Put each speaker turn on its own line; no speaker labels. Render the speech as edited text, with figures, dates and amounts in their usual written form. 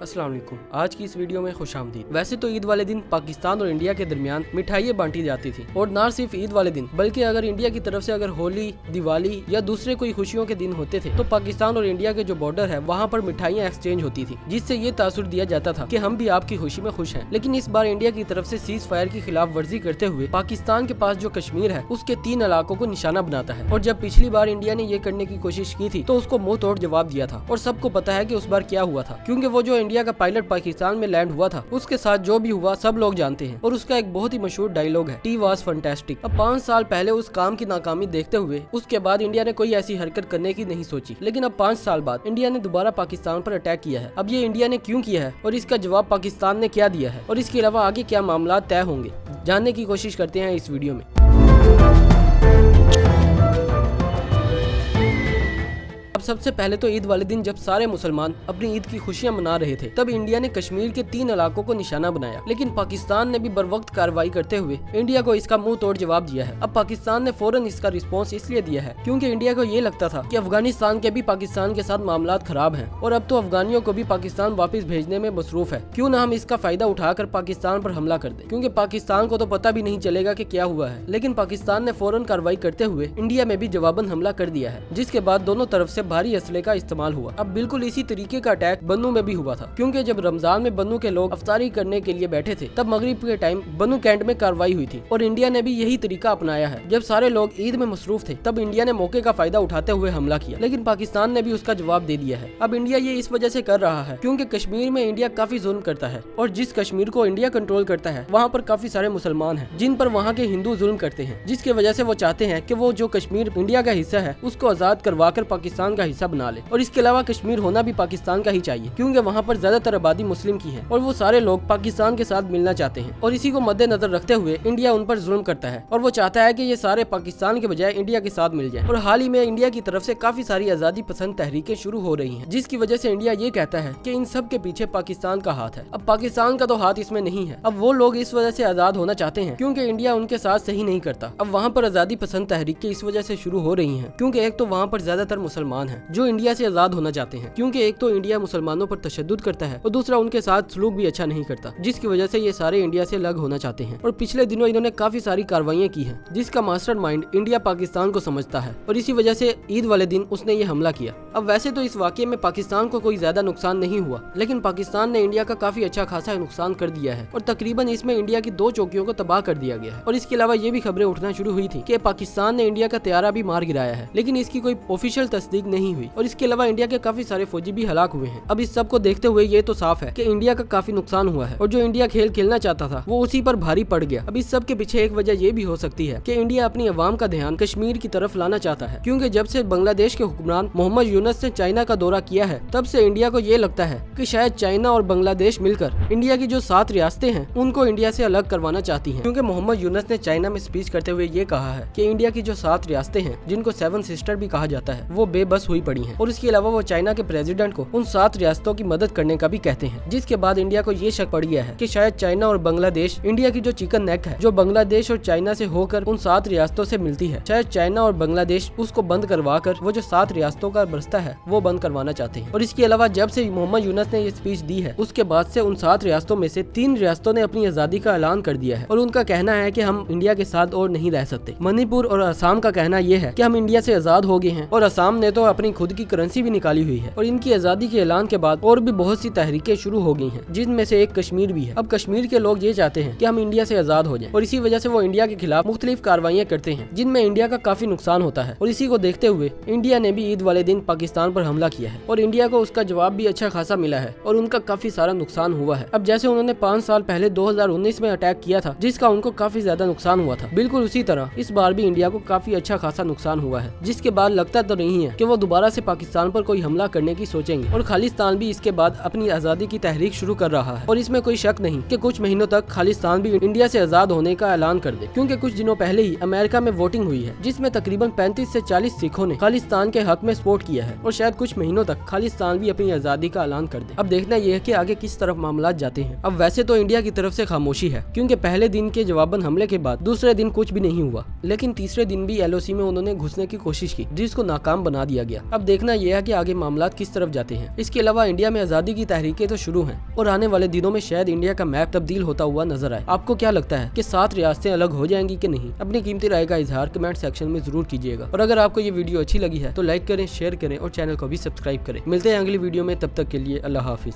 अस्सलाम वालेकुम। आज की इस वीडियो में खुश आमदीद। वैसे तो ईद वाले दिन पाकिस्तान और इंडिया के दरमियान मिठाइयाँ बांटी जाती थी, और ना सिर्फ ईद वाले दिन बल्कि अगर इंडिया की तरफ से अगर होली, दिवाली या दूसरे कोई खुशियों के दिन होते थे तो पाकिस्तान और इंडिया के जो बॉर्डर है वहाँ पर मिठाइयाँ एक्सचेंज होती थी, जिससे ये तासुर दिया जाता था कि हम भी आपकी खुशी में खुश हैं। लेकिन इस बार इंडिया की तरफ से सीज फायर की खिलाफ वर्जी करते हुए पाकिस्तान के पास जो कश्मीर है उसके 3 इलाकों को निशाना बनाता है। और जब पिछली बार इंडिया ने ये करने की कोशिश की थी तो उसको मुंह तोड़ जवाब दिया था, और सबको पता है कि उस बार क्या हुआ था, क्योंकि वो जो इंडिया का पायलट पाकिस्तान में लैंड हुआ था उसके साथ जो भी हुआ सब लोग जानते हैं। और उसका एक बहुत ही मशहूर डायलॉग है, टी वाज फैंटास्टिक। अब 5 साल पहले उस काम की नाकामी देखते हुए उसके बाद इंडिया ने कोई ऐसी हरकत करने की नहीं सोची, लेकिन अब 5 साल बाद इंडिया ने दोबारा पाकिस्तान पर अटैक किया है। अब ये इंडिया ने क्यों किया है और इसका जवाब पाकिस्तान ने क्या दिया है, और इसके अलावा आगे क्या मामला तय होंगे, जानने की कोशिश करते हैं इस वीडियो में। अब सबसे पहले तो ईद वाले दिन जब सारे मुसलमान अपनी ईद की खुशियां मना रहे थे तब इंडिया ने कश्मीर के 3 इलाकों को निशाना बनाया, लेकिन पाकिस्तान ने भी बरवक्त कार्रवाई करते हुए इंडिया को इसका मुंह तोड़ जवाब दिया है। अब पाकिस्तान ने फौरन इसका रिस्पॉन्स इसलिए दिया है क्योंकि इंडिया को ये लगता था कि अफगानिस्तान के भी पाकिस्तान के साथ मामलात खराब हैं और अब तो अफगानियों को भी पाकिस्तान वापस भेजने में मसरूफ है, क्यों ना हम इसका फायदा उठाकर पाकिस्तान पर हमला कर दें, क्योंकि पाकिस्तान को तो पता भी नहीं चलेगा कि क्या हुआ है। लेकिन पाकिस्तान ने फौरन कार्रवाई करते हुए इंडिया में भी जवाबन हमला कर दिया है, जिसके बाद दोनों तरफ से भारी असले का इस्तेमाल हुआ। अब बिल्कुल इसी तरीके का अटैक बन्नू में भी हुआ था, क्योंकि जब रमजान में बन्नू के लोग अफ्तारी करने के लिए बैठे थे तब मगरिब के टाइम बन्नू कैंट में कार्रवाई हुई थी, और इंडिया ने भी यही तरीका अपनाया है। जब सारे लोग ईद में मसरूफ थे तब इंडिया ने मौके का फायदा उठाते हुए हमला किया, लेकिन पाकिस्तान ने भी उसका जवाब दे दिया है। अब इंडिया ये इस वजह से कर रहा है क्योंकि कश्मीर में इंडिया काफी जुल्म करता है, और जिस कश्मीर को इंडिया कंट्रोल करता है वहाँ पर काफी सारे मुसलमान हैं जिन पर वहाँ के हिंदू जुल्म करते हैं, जिसकी वजह से वो चाहते हैं कि वो जो कश्मीर इंडिया का हिस्सा है उसको आजाद करवाकर पाकिस्तान का हिस्सा बना ले। और इसके अलावा कश्मीर होना भी पाकिस्तान का ही चाहिए, क्योंकि वहाँ पर ज्यादातर आबादी मुस्लिम की है और वो सारे लोग पाकिस्तान के साथ मिलना चाहते हैं। और इसी को मद्देनजर रखते हुए इंडिया उन पर जुल्म करता है और वो चाहता है कि ये सारे पाकिस्तान के बजाय इंडिया के साथ मिल जाए। और हाल ही में इंडिया की तरफ से काफी सारी आजादी पसंद तहरीकें शुरू हो रही हैं, जिसकी वजह से इंडिया ये कहता है कि इन सब के पीछे पाकिस्तान का हाथ है। अब पाकिस्तान का तो हाथ इसमें नहीं है। अब वो लोग इस वजह से आजाद होना चाहते हैं क्योंकि इंडिया उनके साथ सही नहीं करता। अब वहाँ पर आजादी पसंद तहरीकें इस वजह से शुरू हो रही है क्योंकि एक तो वहाँ पर ज्यादातर मुसलमान है जो इंडिया से आजाद होना चाहते हैं, क्योंकि एक तो इंडिया मुसलमानों पर तशद्दुद करता है और दूसरा उनके साथ सलूक भी अच्छा नहीं करता, जिसकी वजह से ये सारे इंडिया से अलग होना चाहते हैं। और पिछले दिनों इन्होंने काफी सारी कार्रवाइयां की हैं, जिसका मास्टरमाइंड इंडिया पाकिस्तान को समझता है, और इसी वजह से ईद वाले दिन उसने ये हमला किया। अब वैसे तो इस वाकये में पाकिस्तान को कोई ज्यादा नुकसान नहीं हुआ, लेकिन पाकिस्तान ने इंडिया का काफी अच्छा खासा नुकसान कर दिया है, और तकरीबन इसमें इंडिया की 2 चौकियों को तबाह कर दिया गया है। और इसके अलावा ये भी खबरें उठना शुरू हुई थी कि पाकिस्तान ने इंडिया का तैयारा भी मार गिराया है, लेकिन इसकी कोई ऑफिशियल तस्दीक नहीं हुई। और इसके अलावा इंडिया के काफी सारे फौजी भी हलाक हुए हैं। अब इस सब को देखते हुए ये तो साफ है कि इंडिया का काफी नुकसान हुआ है, और जो इंडिया खेल खेलना चाहता था वो उसी पर भारी पड़ गया। अब इस सब के पीछे एक वजह ये भी हो सकती है कि इंडिया अपनी अवाम का ध्यान कश्मीर की तरफ लाना चाहता है, क्योंकि जब से बांग्लादेश के हुक्मरान मोहम्मद यूनुस ने चाइना का दौरा किया है तब से इंडिया को ये लगता है कि शायद चाइना और बांग्लादेश मिलकर इंडिया की जो 7 रियासतें हैं उनको इंडिया से अलग करवाना चाहती हैं, क्योंकि मोहम्मद यूनुस ने चाइना में स्पीच करते हुए ये कहा है कि इंडिया की जो 7 रियासतें हैं जिनको 7 सिस्टर भी कहा जाता है वो बेबस हुई पड़ी हैं। और इसके अलावा वो चाइना के प्रेसिडेंट को उन 7 रियासतों की मदद करने का भी कहते हैं, जिसके बाद इंडिया को ये शक पड़ गया है कि शायद चाइना और बांग्लादेश इंडिया की जो चिकन नेक है जो बांग्लादेश और चाइना से होकर उन 7 रियासतों से मिलती है, शायद चाइना और बांग्लादेश उसको बंद करवा कर वो जो 7 रियासतों का रास्ता है वो बंद करवाना चाहते हैं। और इसके अलावा जब से मोहम्मद यूनुस ने ये स्पीच दी है उसके बाद से उन 7 रियासतों में से 3 रियासतों ने अपनी आजादी का ऐलान कर दिया है, और उनका कहना है कि हम इंडिया के साथ और नहीं रह सकते। मणिपुर और असम का कहना यह है कि हम इंडिया से आजाद हो गए हैं, और असम ने तो अपनी खुद की करेंसी भी निकाली हुई है। और इनकी आजादी के ऐलान के बाद और भी बहुत सी तहरीकें शुरू हो गई हैं, जिनमें से एक कश्मीर भी है। अब कश्मीर के लोग ये चाहते हैं कि हम इंडिया से आजाद हो जाएं, और इसी वजह से वो इंडिया के खिलाफ मुख्तलिफ कार्रवाइयां करते हैं जिनमें इंडिया का काफी नुकसान होता है। और इसी को देखते हुए इंडिया ने भी ईद वाले दिन पाकिस्तान पर हमला किया है, और इंडिया को उसका जवाब भी अच्छा खासा मिला है और उनका काफी सारा नुकसान हुआ है। अब जैसे उन्होंने 5 साल पहले 2019 में अटैक किया था जिसका उनको काफी ज्यादा नुकसान हुआ था, बिल्कुल उसी तरह इस बार भी इंडिया को काफी अच्छा खासा नुकसान हुआ है, जिसके बाद लगता तो नहीं है कि वो दोबारा से पाकिस्तान पर कोई हमला करने की सोचेंगे। और खालिस्तान भी इसके बाद अपनी आजादी की तहरीक शुरू कर रहा है, और इसमें कोई शक नहीं कि कुछ महीनों तक खालिस्तान भी इंडिया से आजाद होने का ऐलान कर दे, क्योंकि कुछ दिनों पहले ही अमेरिका में वोटिंग हुई है जिसमें तकरीबन 35 से 40 सिखों ने खालिस्तान के हक में सपोर्ट किया है, और शायद कुछ महीनों तक खालिस्तान भी अपनी आजादी का ऐलान कर दे। अब देखना यह है कि आगे किस तरफ मामला जाते हैं। अब वैसे तो इंडिया की तरफ से खामोशी है, क्योंकि पहले दिन के जवाबन हमले के बाद दूसरे दिन कुछ भी नहीं हुआ, लेकिन तीसरे दिन भी LOC में उन्होंने घुसने की कोशिश की जिसको नाकाम बना दिया गया। गया। अब देखना यह है कि आगे मामलात किस तरफ जाते हैं। इसके अलावा इंडिया में आजादी की तहरीकें तो शुरू हैं और आने वाले दिनों में शायद इंडिया का मैप तब्दील होता हुआ नजर आए। आपको क्या लगता है कि 7 रियासतें अलग हो जाएंगी कि नहीं? अपनी कीमती राय का इजहार कमेंट सेक्शन में जरूर कीजिएगा। और अगर आपको ये वीडियो अच्छी लगी है तो लाइक करें, शेयर करें और चैनल को भी सब्सक्राइब करें। मिलते हैं अगली वीडियो में, तब तक के लिए अल्लाह हाफिज।